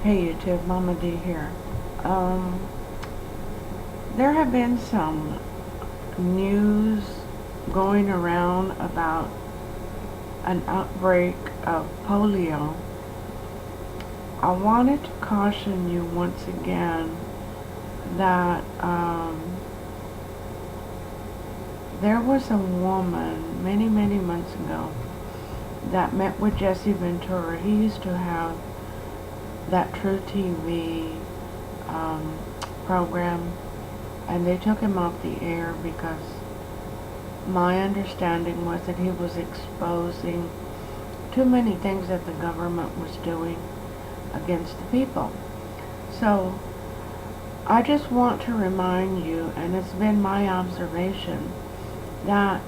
Hey YouTube, Mama D here. Um, there have been some news going around about an outbreak of polio. I wanted to caution you once again that there was a woman many months ago that met with Jesse Ventura. He used to have that True TV um, program, and they took him off the air because my understanding was that he was exposing too many things that the government was doing against the people. So I just want to remind you, and it's been my observation, that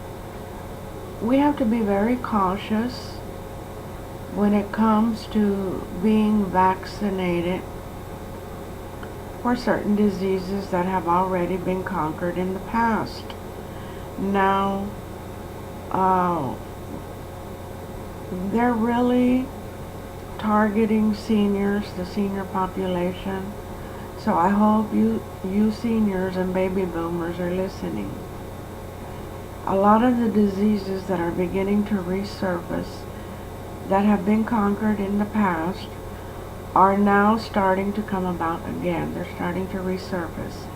we have to be very cautious when it comes to being vaccinated for certain diseases that have already been conquered in the past. Now, they're really targeting seniors, the senior population. So I hope you seniors and baby boomers are listening. A lot of the diseases that are beginning to resurface that have been conquered in the past are now starting to come about again. They're starting to resurface.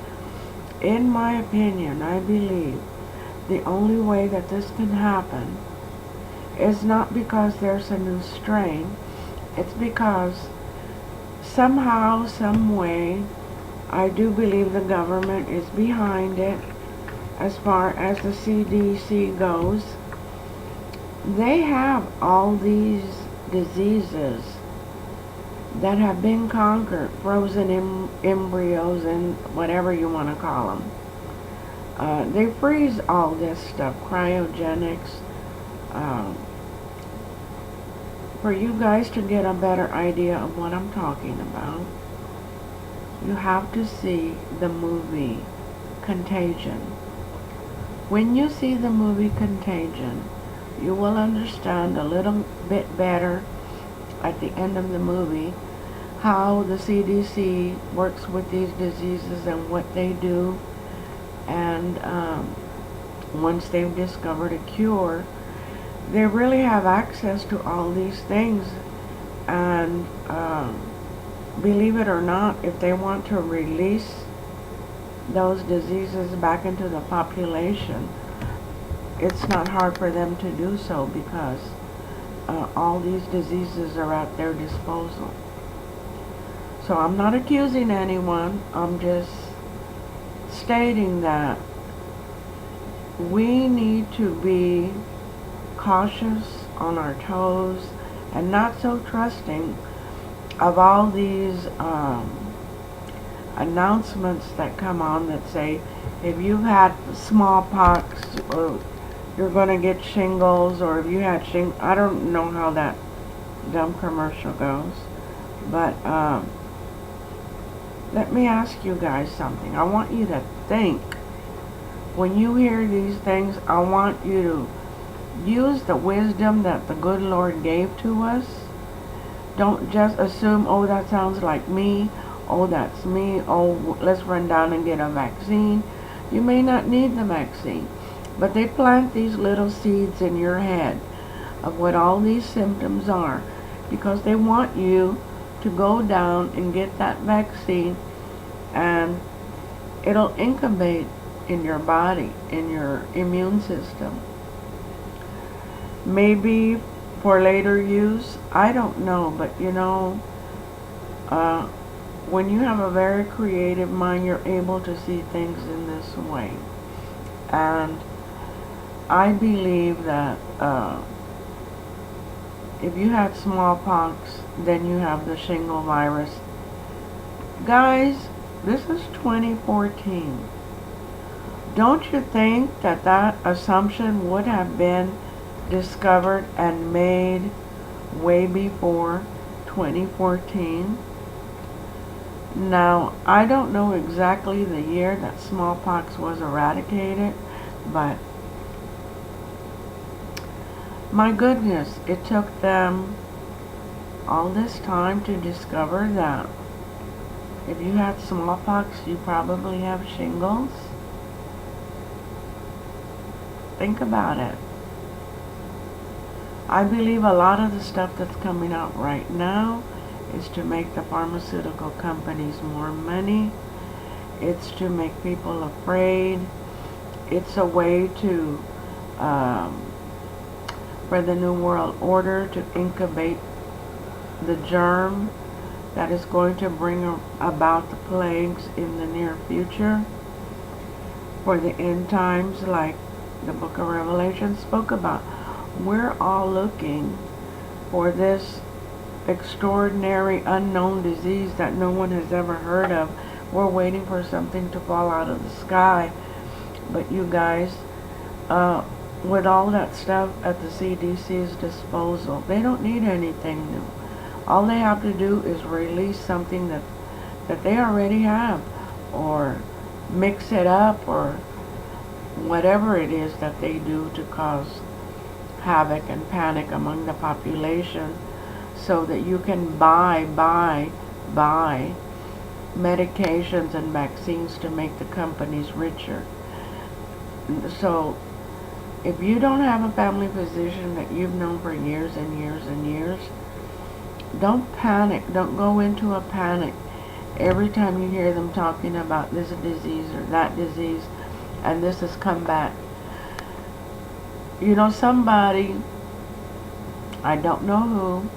In my opinion, I believe the only way that this can happen is not because there's a new strain. It's because somehow, some way, I do believe the government is behind it as far as the CDC goes. They have all these diseases that have been conquered, frozen embryos and whatever you want to call them. They freeze all this stuff, cryogenics, for you guys to get a better idea of what I'm talking about. You have to see the movie Contagion. When you see the movie Contagion, you will understand a little bit better at the end of the movie how the CDC works with these diseases and what they do. And once they've discovered a cure, they really have access to all these things. And believe it or not, if they want to release those diseases back into the population, it's not hard for them to do so because all these diseases are at their disposal. So I'm not accusing anyone. I'm just stating that we need to be cautious on our toes and not so trusting of all these announcements that come on that say if you've had smallpox or you're going to get shingles, or if you had shingles. I don't know how that dumb commercial goes, but let me ask you guys something. I want you to think. When you hear these things, I want you to use the wisdom that the good Lord gave to us. Don't just assume, oh, that sounds like me. Oh, that's me. Oh, let's run down and get a vaccine. You may not need the vaccine. But they plant these little seeds in your head of what all these symptoms are because they want you to go down and get that vaccine, and it'll incubate in your body, in your immune system. Maybe for later use, I don't know, but you know, when you have a very creative mind, you're able to see things in this way. And I believe that if you had smallpox, then you have the shingle virus. Guys, this is 2014. Don't you think that that assumption would have been discovered and made way before 2014? Now, I don't know exactly the year that smallpox was eradicated, but my goodness, it took them all this time to discover that if you had smallpox, you probably have shingles? Think about it. I believe a lot of the stuff that's coming out right now is to make the pharmaceutical companies more money. It's to make people afraid. It's a way to, for the New World Order to incubate the germ that is going to bring about the plagues in the near future. For the end times, like the book of Revelation spoke about. We're all looking for this extraordinary unknown disease that no one has ever heard of. We're waiting for something to fall out of the sky. But you guys, with all that stuff at the CDC's disposal, they don't need anything new. All they have to do is release something that they already have, or mix it up, or whatever it is that they do to cause havoc and panic among the population, so that you can buy medications and vaccines to make the companies richer. So if you don't have a family physician that you've known for years and years and years, don't panic. Don't go into a panic every time you hear them talking about this disease or that disease, and this has come back. You know, somebody, I don't know who,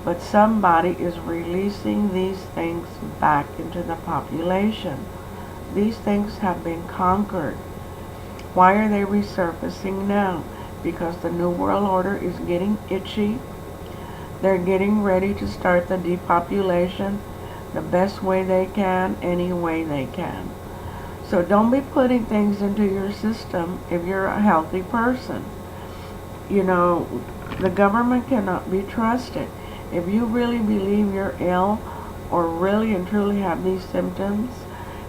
but somebody is releasing these things back into the population. These things have been conquered. Why are they resurfacing now? Because the New World Order is getting itchy. They're getting ready to start the depopulation the best way they can, any way they can. So don't be putting things into your system if you're a healthy person. You know, the government cannot be trusted. If you really believe you're ill, or really and truly have these symptoms,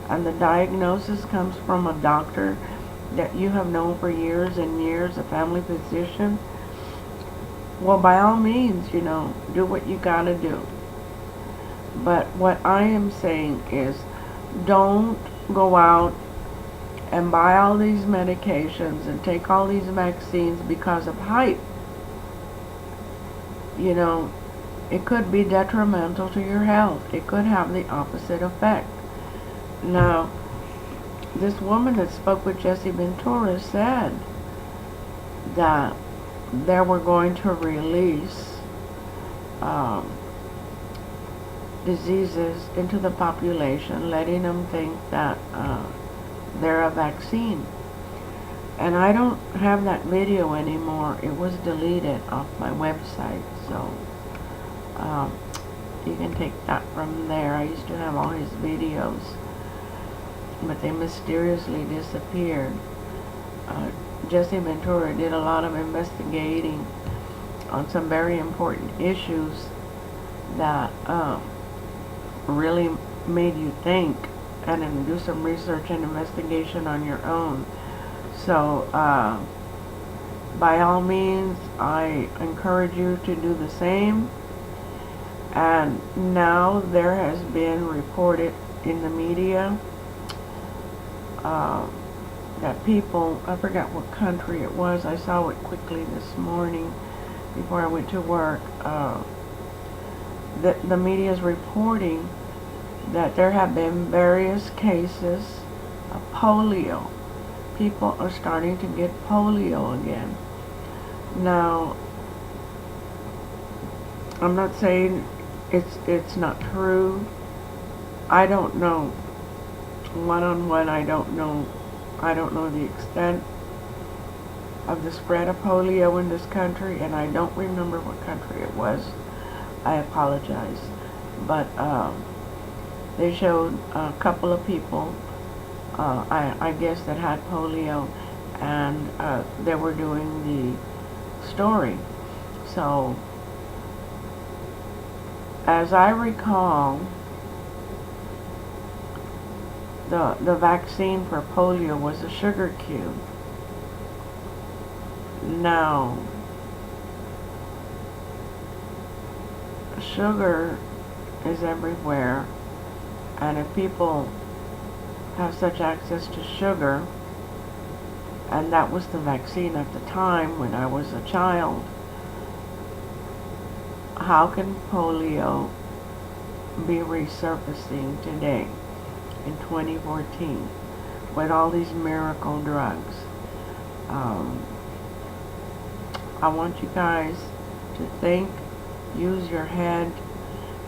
and the diagnosis comes from a doctor that you have known for years and years, a family physician, well, by all means, you know, do what you gotta do. But what I am saying is, don't go out and buy all these medications and take all these vaccines because of hype. You know, it could be detrimental to your health. It could have the opposite effect. Now, this woman that spoke with Jesse Ventura said that they were going to release diseases into the population, letting them think that they're a vaccine. And I don't have that video anymore. It was deleted off my website, so you can take that from there. I used to have all his videos, but they mysteriously disappeared. Jesse Ventura did a lot of investigating on some very important issues that really made you think and then do some research and investigation on your own. So by all means, I encourage you to do the same. And now there has been reported in the media that people, I forgot what country it was, I saw it quickly this morning before I went to work, the media is reporting that there have been various cases of polio. People are starting to get polio again. Now, I'm not saying it's not true. I don't know. One-on-one, I don't know the extent of the spread of polio in this country, and I don't remember what country it was. I apologize. But they showed a couple of people, I guess, that had polio, and they were doing the story. So, as I recall, the vaccine for polio was a sugar cube. Now, sugar is everywhere, and if people have such access to sugar, and that was the vaccine at the time when I was a child, how can polio be resurfacing today in 2014 with all these miracle drugs? I want you guys to think, use your head,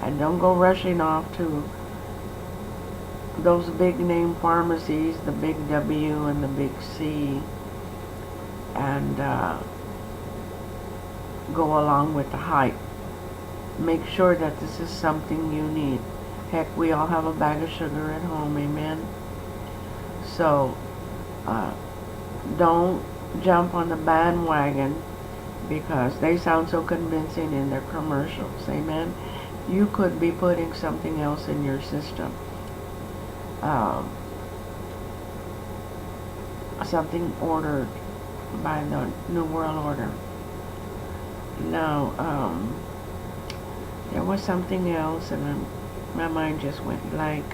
and don't go rushing off to those big name pharmacies, the big W and the big C, and go along with the hype. Make sure that this is something you need. Heck, we all have a bag of sugar at home, amen? So, don't jump on the bandwagon because they sound so convincing in their commercials, amen? You could be putting something else in your system. Something ordered by the New World Order. Now, there was something else, and my mind just went blank.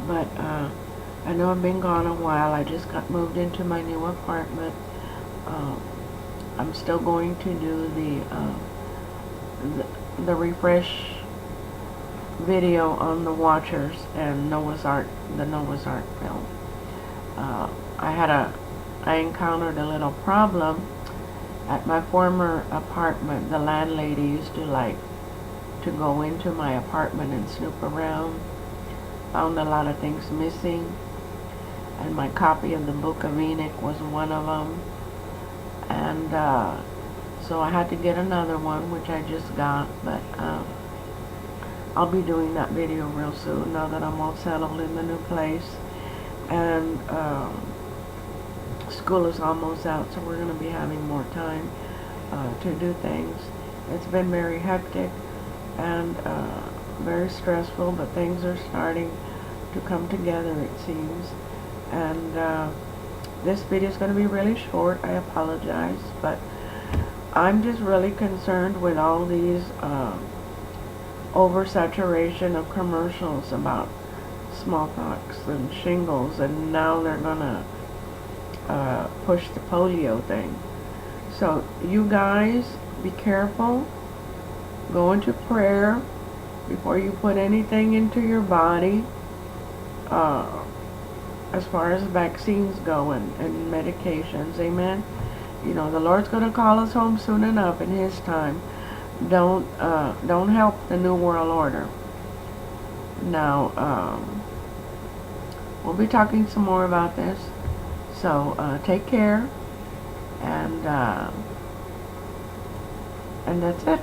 But I know I've been gone a while. I just got moved into my new apartment. I'm still going to do the refresh video on the Watchers and the Noah's Ark film. I encountered a little problem at my former apartment. The landlady used to like to go into my apartment and snoop around. Found a lot of things missing, and my copy of the Book of Enoch was one of them. And so I had to get another one, which I just got, but I'll be doing that video real soon now that I'm all settled in the new place. And school is almost out, so we're going to be having more time to do things. It's been very hectic and very stressful, but things are starting to come together, it seems. And this video is going to be really short. I apologize, but I'm just really concerned with all these oversaturation of commercials about smallpox and shingles, and now they're gonna push the polio thing. So you guys be careful. Go into prayer before you put anything into your body as far as vaccines go and medications, amen. You know, the Lord's going to call us home soon enough in His time. Don't help the New World Order. Now, we'll be talking some more about this. So take care, and that's it.